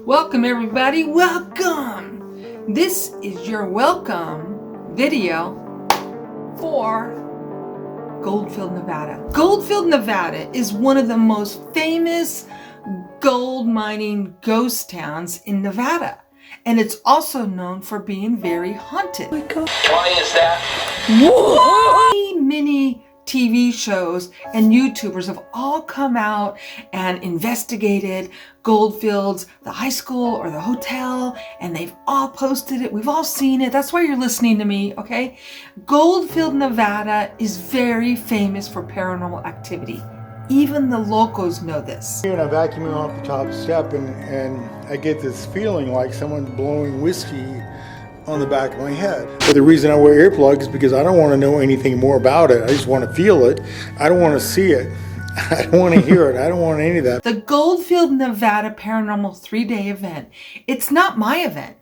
Welcome everybody, welcome! This is your welcome video for Goldfield, Nevada. Goldfield, Nevada is one of the most famous gold mining ghost towns in Nevada. And it's also known for being very haunted. Oh my God. Why is that? Many TV shows and YouTubers have all come out and investigated Goldfield's, the high school or the hotel, and they've all posted it. We've all seen it. That's why you're listening to me, okay? Goldfield, Nevada is very famous for paranormal activity. Even the locals know this. And I'm vacuuming off the top step and I get this feeling like someone's blowing whiskey on the back of my head. But the reason I wear earplugs is because I don't want to know anything more about it. I just want to feel it. I don't want to see it. I don't want to hear it. I don't want any of that. The Goldfield, Nevada Paranormal 3-day event. It's not my event.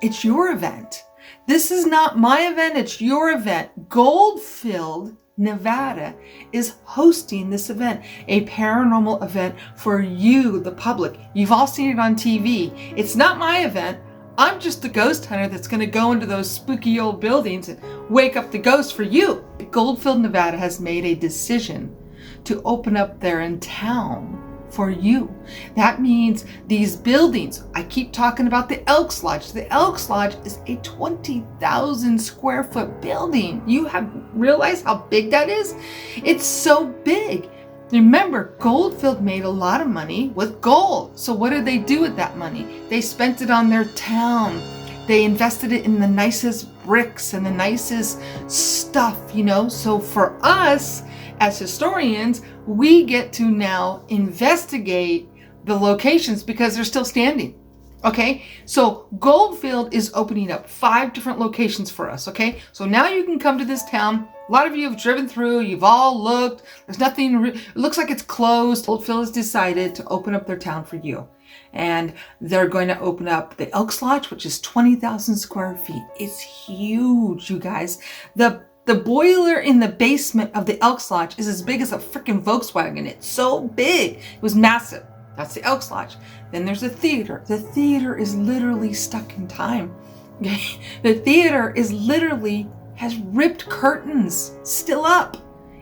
It's your event. This is not my event. It's your event. Goldfield, Nevada is hosting this event, a paranormal event for you, the public. You've all seen it on TV. It's not my event. I'm just the ghost hunter that's going to go into those spooky old buildings and wake up the ghosts for you. Goldfield, Nevada has made a decision to open up there in town for you. That means these buildings, I keep talking about the Elks Lodge. The Elks Lodge is a 20,000 square foot building. You have realized how big that is? It's so big. Remember, Goldfield made a lot of money with gold. So what did they do with that money? They spent it on their town. They invested it in the nicest bricks and the nicest stuff, you know? So for us as historians, we get to now investigate the locations because they're still standing. Okay, so Goldfield is opening up 5 different locations for us. Okay, so now you can come to this town. A lot of you have driven through, you've all looked, there's nothing, it looks like it's closed. Goldfield has decided to open up their town for you. And they're going to open up the Elks Lodge, which is 20,000 square feet. It's huge, you guys. The boiler in the basement of the Elks Lodge is as big as a freaking Volkswagen. It's so big, it was massive. That's the Elks Lodge. Then there's a theater. The theater is literally stuck in time. Okay? The theater is literally has ripped curtains still up.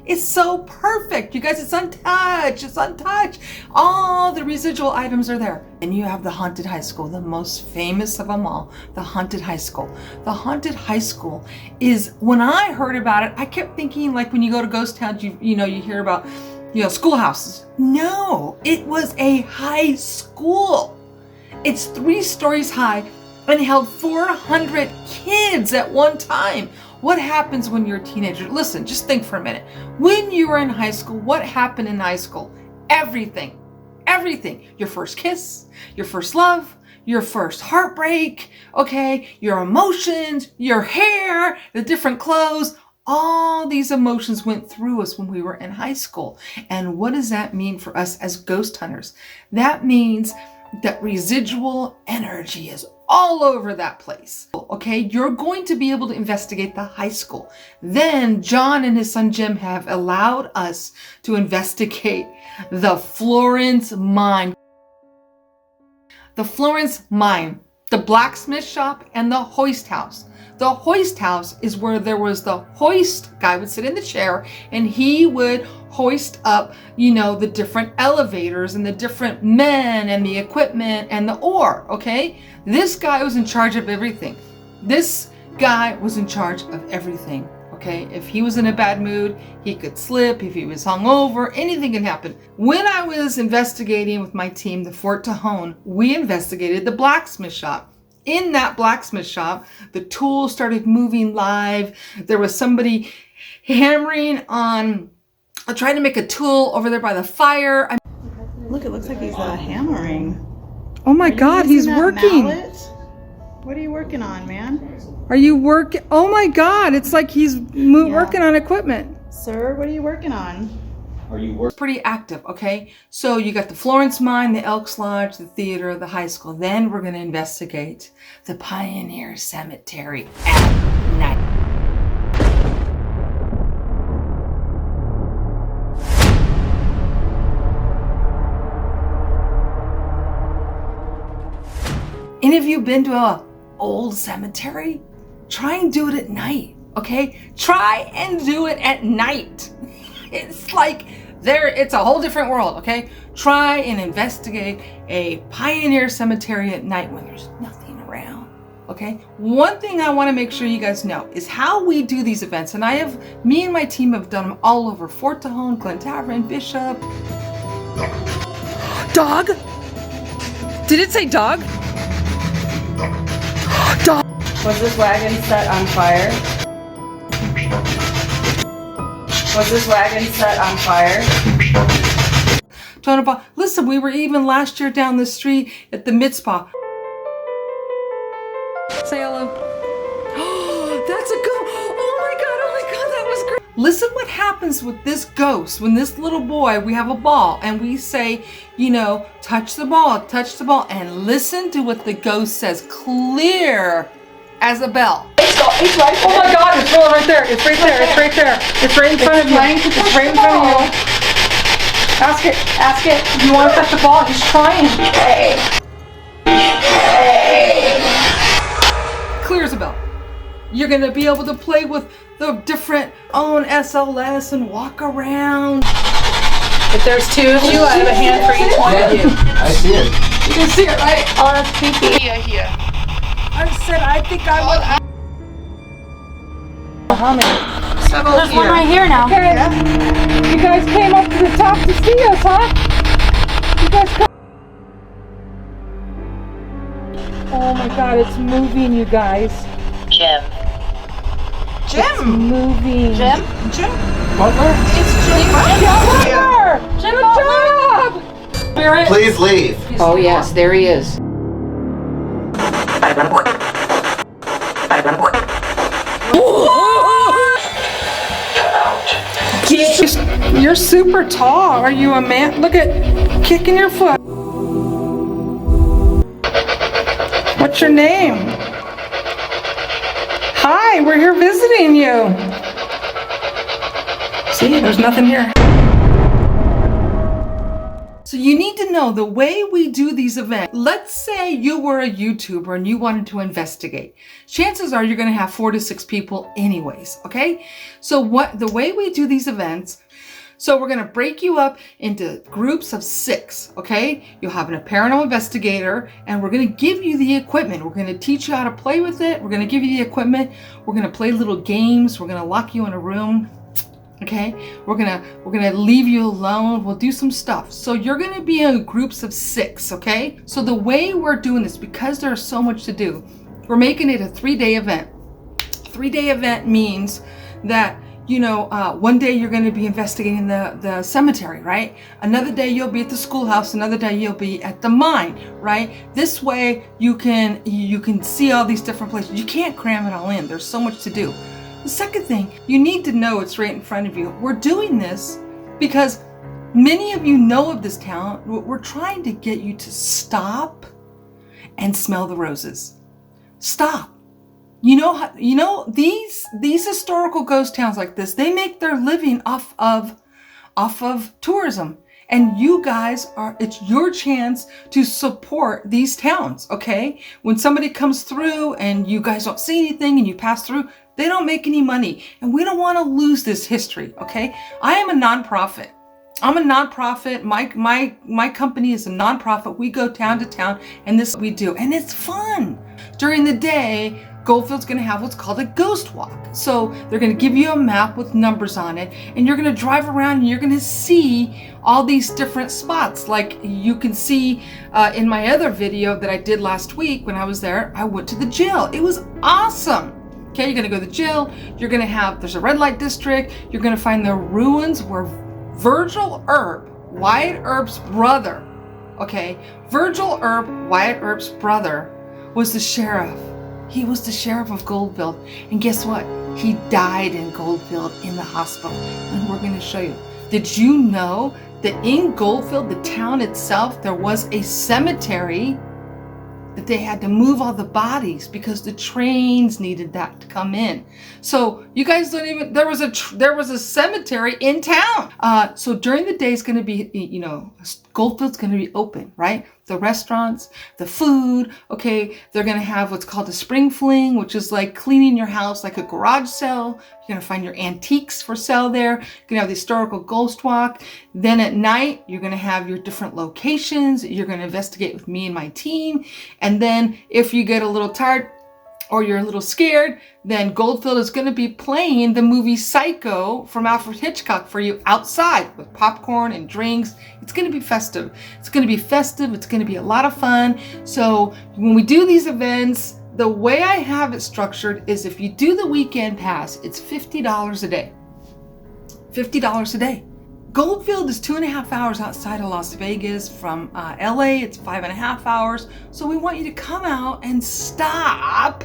It's so perfect. You guys, it's untouched. It's untouched. All the residual items are there. And you have the Haunted High School, the most famous of them all, the Haunted High School. The Haunted High School is, when I heard about it, I kept thinking like when you go to ghost towns, you hear about, schoolhouses. No, it was a high school. It's 3 stories high and held 400 kids at one time. What happens when you're a teenager? Listen, just think for a minute. When you were in high school, what happened in high school? Everything. Everything. Your first kiss, your first love, your first heartbreak, okay? Your emotions, your hair, the different clothes. All these emotions went through us when we were in high school. And what does that mean for us as ghost hunters? That means that residual energy is all over that place. Okay, you're going to be able to investigate the high school. Then John and his son Jim have allowed us to investigate the Florence mine. The Florence mine, the blacksmith shop, and the hoist house. The hoist house is where there was the hoist guy would sit in the chair and he would hoist up, the different elevators and the different men and the equipment and the ore, okay? This guy was in charge of everything. This guy was in charge of everything, okay? If he was in a bad mood, he could slip. If he was hungover, anything can happen. When I was investigating with my team, the Fort Tejon, we investigated the blacksmith shop. In that blacksmith shop, the tools started moving live. There was somebody hammering on, trying to make a tool over there by the fire. Look, it looks like he's hammering. Oh my God, he's working. Mallet? What are you working on, man? Are you working? Oh my God, it's like he's working on equipment. Sir, what are you working on? It's pretty active, okay? So you got the Florence mine, the Elks Lodge, the theater, the high school. Then we're going to investigate the Pioneer Cemetery at night. Any of you been to a old cemetery? Try and do it at night, okay? Try and do it at night. It's like it's a whole different world, okay? Try and investigate a pioneer cemetery at night when there's nothing around, okay? One thing I want to make sure you guys know is how we do these events, and me and my team have done them all over Fort Tejon, Glen Tavern, Bishop. Dog? Did it say dog? Dog. Was this wagon set on fire? Was this wagon set on fire? Tonopah, listen, we were even last year down the street at the Mitzpah. Say hello. Oh, that's a ghost. Oh my God, that was great. Listen what happens with this ghost when this little boy, we have a ball and we say, you know, touch the ball, and listen to what the ghost says, clear as a bell. It's right. Oh my God, it's rolling right there. It's right there. It's right there. It's right in front of you. It's right in front of you. Ask it. You want to touch the ball? He's trying. Clear as a bell. You're going to be able to play with the different own SLS and walk around. If there's two of you, I have a hand for each one of you. I see it. You can see it, right? Oh, that's creepy. Here. I said I think I would. How many? There's one right here now. Okay. Yeah. You guys came up to the top to see us, huh? You guys come. Oh my God, it's moving, you guys. Jim. It's moving. Jim? Butler? Jim, good job! Spirit. Please leave. Oh yes, there he is. You're super tall. Are you a man? Look at kicking your foot. What's your name? Hi, we're here visiting you. See, there's nothing here. So you need to know the way we do these events. Let's say you were a YouTuber and you wanted to investigate. Chances are you're going to have 4 to 6 people anyways, okay? So the way we do these events, so we're going to break you up into groups of 6, okay? You'll have a paranormal investigator and we're going to give you the equipment. We're going to teach you how to play with it. We're going to give you the equipment. We're going to play little games. We're going to lock you in a room. Okay, we're gonna leave you alone. We'll do some stuff. So you're gonna be in groups of 6, okay? So the way we're doing this, because there's so much to do, we're making it a 3-day event. 3-day event means that, you know, one day you're gonna be investigating the cemetery, right? Another day you'll be at the schoolhouse. Another day you'll be at the mine, right? This way you can see all these different places. You can't cram it all in. There's so much to do. The second thing, you need to know it's right in front of you. We're doing this because many of you know of this town. We're trying to get you to stop and smell the roses. Stop. You know these historical ghost towns like this, they make their living off of tourism. And you guys it's your chance to support these towns, okay? When somebody comes through and you guys don't see anything and you pass through, they don't make any money. And we don't want to lose this history, okay? I am a nonprofit. I'm a nonprofit. My company is a nonprofit. We go town to town and this we do. And it's fun. During the day, Goldfield's going to have what's called a ghost walk. So they're going to give you a map with numbers on it and you're going to drive around and you're going to see all these different spots. Like you can see in my other video that I did last week when I was there, I went to the jail. It was awesome. Okay, you're going to go to the jail. You're going to there's a red light district. You're going to find the ruins where Virgil Earp, Wyatt Earp's brother, okay, Virgil Earp, Wyatt Earp's brother, was the sheriff. He was the sheriff of Goldfield. And guess what? He died in Goldfield in the hospital. And we're going to show you. Did you know that in Goldfield, the town itself, there was a cemetery that they had to move all the bodies because the trains needed that to come in. So you guys don't even, there was a cemetery in town. So during the day it's going to be, you know, Goldfield's going to be open, right? the restaurants, the food. Okay, they're going to have what's called a spring fling, which is like cleaning your house like a garage sale. You're going to find your antiques for sale there. You're going to have the historical ghost walk. Then at night, you're going to have your different locations. You're going to investigate with me and my team. And then if you get a little tired or you're a little scared, then Goldfield is going to be playing the movie Psycho from Alfred Hitchcock for you outside with popcorn and drinks. It's going to be festive. It's going to be festive. It's going to be a lot of fun. So when we do these events, the way I have it structured is if you do the weekend pass, it's $50 a day. $50 a day. Goldfield is 2.5 hours outside of Las Vegas. From LA, it's 5.5 hours. So we want you to come out and stop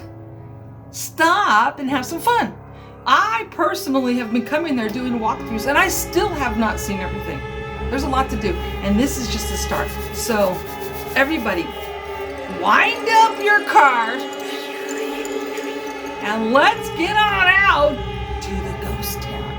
and have some fun. I personally have been coming there doing walkthroughs and I still have not seen everything. There's a lot to do, and this is just the start. So everybody, wind up your cars and let's get on out to the ghost town.